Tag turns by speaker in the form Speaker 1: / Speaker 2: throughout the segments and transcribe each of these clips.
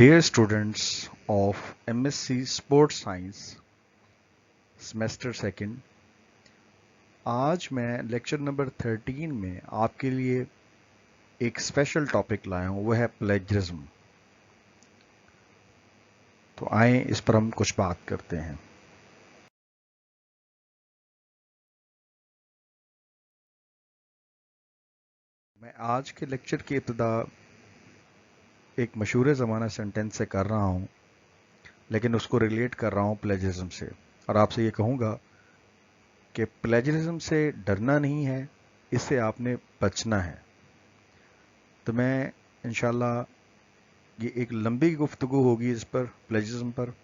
Speaker 1: Dear students of MSc Sports Science semester second, आज मैं lecture number 13 में आपके लिए एक स्पेशल टॉपिक लाया हूं, वो है प्लेजरिज्म। तो आए इस पर हम कुछ बात करते हैं। मैं आज के लेक्चर की इब्तिदा एक मशहूर ज़माना सेंटेंस से कर रहा हूं, लेकिन उसको रिलेट कर रहा हूं प्लेजरिज्म से, और आपसे ये कहूँगा कि प्लेजरिज्म से डरना नहीं है, इससे आपने बचना है। तो मैं इंशाल्लाह ये एक लंबी गुफ्तगू होगी इस पर, प्लेजरिज्म पर,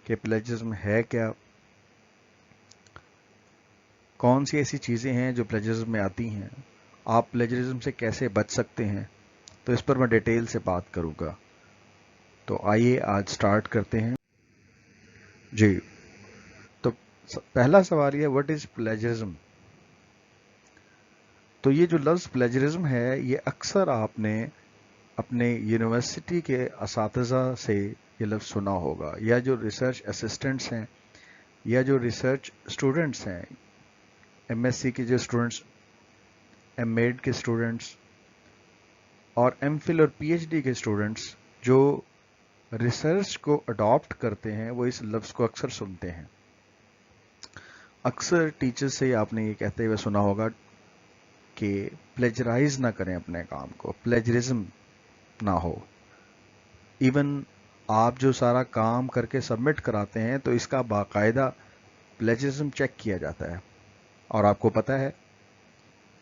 Speaker 1: कि प्लेजरिज्म है क्या, कौन सी ऐसी चीज़ें हैं जो प्लेजरिज्म में आती हैं, आप प्लेजरिज्म से कैसे बच सकते हैं। तो इस पर मैं डिटेल से बात करूँगा। तो आइए आज स्टार्ट करते हैं जी। तो पहला सवाल ये, व्हाट इज़ प्लेजरिज्म। तो ये जो लफ्ज़ प्लेजरिज्म है, ये अक्सर आपने अपने यूनिवर्सिटी के असातिज़ा से ये लफ्ज़ सुना होगा, या जो रिसर्च असिस्टेंट्स हैं, या जो रिसर्च स्टूडेंट्स हैं, एमएससी के जो स्टूडेंट्स, एमएड के स्टूडेंट्स और एमफिल और पीएचडी के स्टूडेंट्स जो रिसर्च को अडॉप्ट करते हैं, वो इस लफ्ज़ को अक्सर सुनते हैं। अक्सर टीचर्स से आपने ये कहते हुए सुना होगा कि प्लेजराइज ना करें अपने काम को, प्लेजरिज्म ना हो। इवन आप जो सारा काम करके सबमिट कराते हैं, तो इसका बाकायदा प्लेजरिज्म चेक किया जाता है, और आपको पता है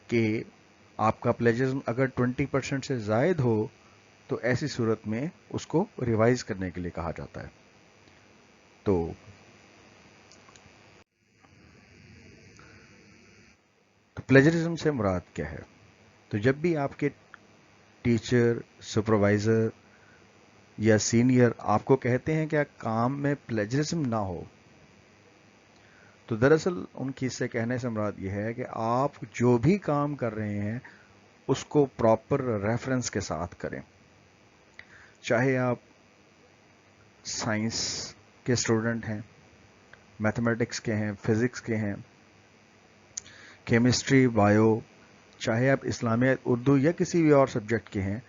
Speaker 1: कि आपका प्लेजरिज्म अगर 20% से ज़ायद हो, तो ऐसी सूरत में उसको रिवाइज करने के लिए कहा जाता है। तो प्लेजरिज्म से मुराद क्या है। तो जब भी आपके टीचर, सुपरवाइजर या सीनियर आपको कहते हैं कि काम में प्लेजरिज्म ना हो, तो दरअसल उनकी इससे कहने से मुराद ये है कि आप जो भी काम कर रहे हैं उसको प्रॉपर रेफरेंस के साथ करें। चाहे आप साइंस के स्टूडेंट हैं, मैथमेटिक्स के हैं, फिजिक्स के हैं, केमिस्ट्री, बायो, चाहे आप इस्लामियत, उर्दू या किसी भी और सब्जेक्ट के हैं,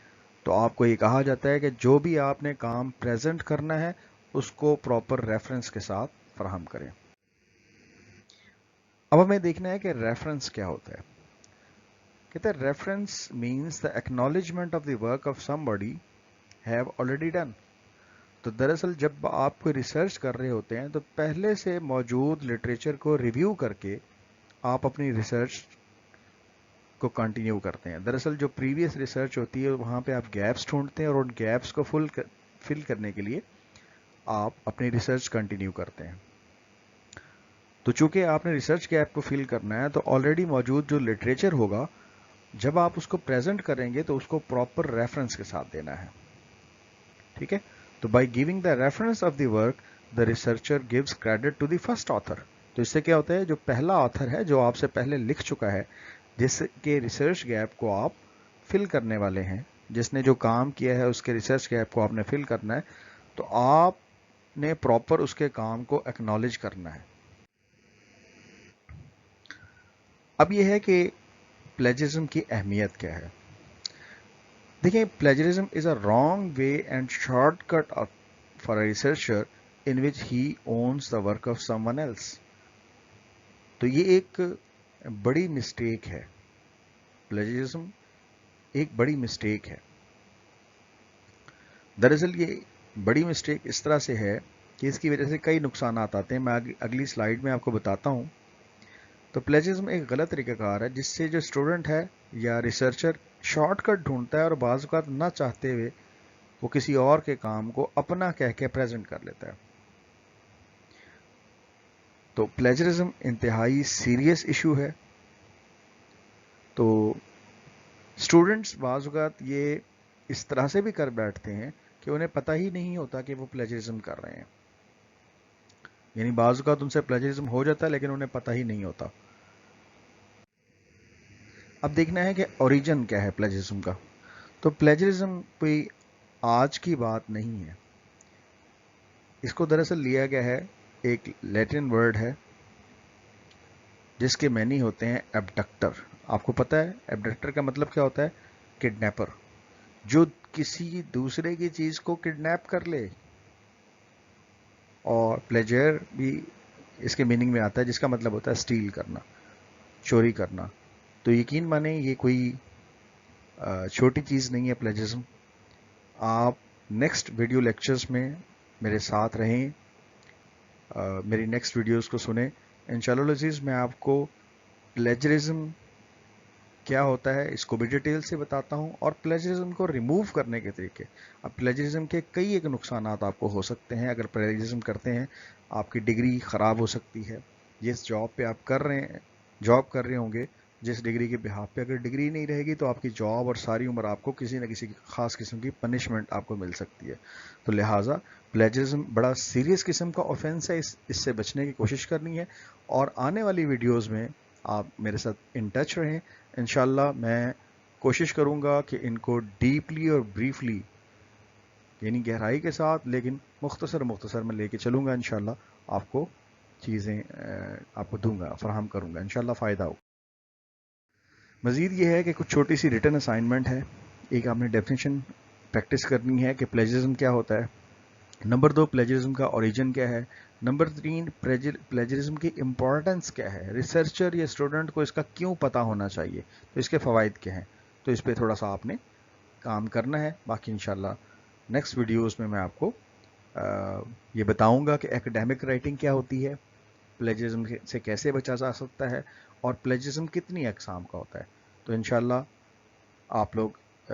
Speaker 1: तो आपको ये कहा जाता है कि जो भी आपने काम प्रेजेंट करना है उसको प्रॉपर रेफरेंस के साथ फराहम करें। अब हमें देखना है कि रेफरेंस क्या होता है। कहते हैं reference means the acknowledgement of the work of somebody have already done. तो दरअसल जब आप कोई रिसर्च कर रहे होते हैं, तो पहले से मौजूद लिटरेचर को रिव्यू करके आप अपनी रिसर्च को कंटिन्यू करते हैं। दरअसल जो प्रीवियस रिसर्च होती है, वहाँ पे आप गैप्स ढूंढते हैं, और उन गैप्स को फिल करने के लिए आप अपनी रिसर्च कंटिन्यू करते हैं। तो चूंकि आपने रिसर्च गैप को फिल करना है, तो ऑलरेडी मौजूद जो लिटरेचर होगा, जब आप उसको प्रेजेंट करेंगे तो उसको प्रॉपर रेफरेंस के साथ देना है। ठीक है। तो by giving the reference of the work, the researcher gives credit to the first author. तो इससे क्या होता है, जो पहला ऑथर है, जो आपसे पहले लिख चुका है, जिसके रिसर्च गैप को आप फिल करने वाले हैं, जिसने जो काम किया है उसके रिसर्च गैप को आपने फिल करना है, तो आपने प्रॉपर उसके काम को एक्नॉलेज करना है। अब यह है कि प्लेजरिज्म की अहमियत क्या है। देखिए, plagiarism is a wrong way and shortcut for a researcher in which he owns the work of someone else. तो ये एक बड़ी मिस्टेक है। प्लेजरिज्म एक बड़ी मिस्टेक है। दरअसल ये बड़ी मिस्टेक इस तरह से है कि इसकी वजह से कई नुकसान आते हैं। मैं अगली स्लाइड में आपको बताता हूँ। तो प्लेजरिज्म एक गलत तरीकाकार है, जिससे जो स्टूडेंट है या रिसर्चर शॉर्टकट ढूंढता है, और बाज़ औक़ात ना चाहते हुए वो किसी और के काम को अपना कह के प्रेजेंट कर लेता है। तो प्लेजरिज्म इंतहाई सीरियस इशू है। तो स्टूडेंट्स बाज़ औक़ात ये इस तरह से भी कर बैठते हैं कि उन्हें पता ही नहीं होता कि वो प्लेजरिज्म कर रहे हैं। यानी बाज़ औक़ात उनसे प्लेजरिज्म हो जाता है, लेकिन उन्हें पता ही नहीं होता। अब देखना है कि ओरिजिन क्या है प्लेजरिज्म का। तो प्लेजरिज्म कोई آج کی بات نہیں ہے. اس کو دراصل لیا گیا ہے, ایک لیٹن ورڈ ہے جس کے معنی ہوتے ہیں ایبڈکٹر. آپ کو پتا ہے ایبڈکٹر کا مطلب کیا ہوتا ہے؟ کڈنیپر, جو کسی دوسرے کی چیز کو کڈنیپ کر لے. اور پلیجر بھی اس کے میننگ میں آتا ہے, جس کا مطلب ہوتا ہے اسٹیل کرنا, چوری کرنا. تو یقین مانیں یہ کوئی چھوٹی چیز نہیں ہے پلیجرزم. آپ نیکسٹ ویڈیو لیکچرز میں میرے ساتھ رہیں, میری نیکسٹ ویڈیوز کو سنیں. انشاءاللہ العزیز میں آپ کو پلیجرزم کیا ہوتا ہے اس کو بھی ڈیٹیل سے بتاتا ہوں, اور پلیجرزم کو ریموو کرنے کے طریقے. اب پلیجرزم کے کئی ایک نقصانات آپ کو ہو سکتے ہیں. اگر پلیجرزم کرتے ہیں آپ کی ڈگری خراب ہو سکتی ہے. جس جاب پہ آپ جاب کر رہے ہوں گے, جس ڈگری کے بہاف پہ اگر ڈگری نہیں رہے گی تو آپ کی جاب اور ساری عمر آپ کو کسی نہ کسی خاص قسم کی پنشمنٹ آپ کو مل سکتی ہے. تو لہٰذا پلیجرزم بڑا سیریس قسم کا آفینس ہے, اس سے بچنے کی کوشش کرنی ہے. اور آنے والی ویڈیوز میں آپ میرے ساتھ ان ٹچ رہیں. انشاءاللہ میں کوشش کروں گا کہ ان کو ڈیپلی اور بریفلی, یعنی گہرائی کے ساتھ لیکن مختصر میں لے کے چلوں گا. انشاءاللہ آپ کو چیزیں آپ کو دوں گا, فراہم کروں گا, انشاءاللہ فائدہ ہو. مزید یہ ہے کہ کچھ چھوٹی سی ریٹن اسائنمنٹ ہے. ایک آپ نے ڈیفینیشن پریکٹس کرنی ہے کہ پلیجرزم کیا ہوتا ہے. نمبر 2, پلیجرزم کا اوریجن کیا ہے. نمبر 3, پلیجرزم کی امپورٹنس کیا ہے. ریسرچر یا اسٹوڈنٹ کو اس کا کیوں پتا ہونا چاہیے, تو اس کے فوائد کیا ہیں. تو اس پہ تھوڑا سا آپ نے کام کرنا ہے. باقی انشاءاللہ نیکسٹ ویڈیوز میں آپ کو یہ بتاؤں گا کہ ایکڈیمک رائٹنگ کیا ہوتی ہے, پلیجرزم سے کیسے بچا جا سکتا ہے, اور پلیجرزم کتنی اقسام کا ہوتا ہے. تو انشاءاللہ آپ لوگ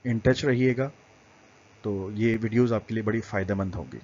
Speaker 1: ان ٹچ رہیے گا. تو یہ ویڈیوز آپ کے لیے بڑی فائدہ مند ہوں گی.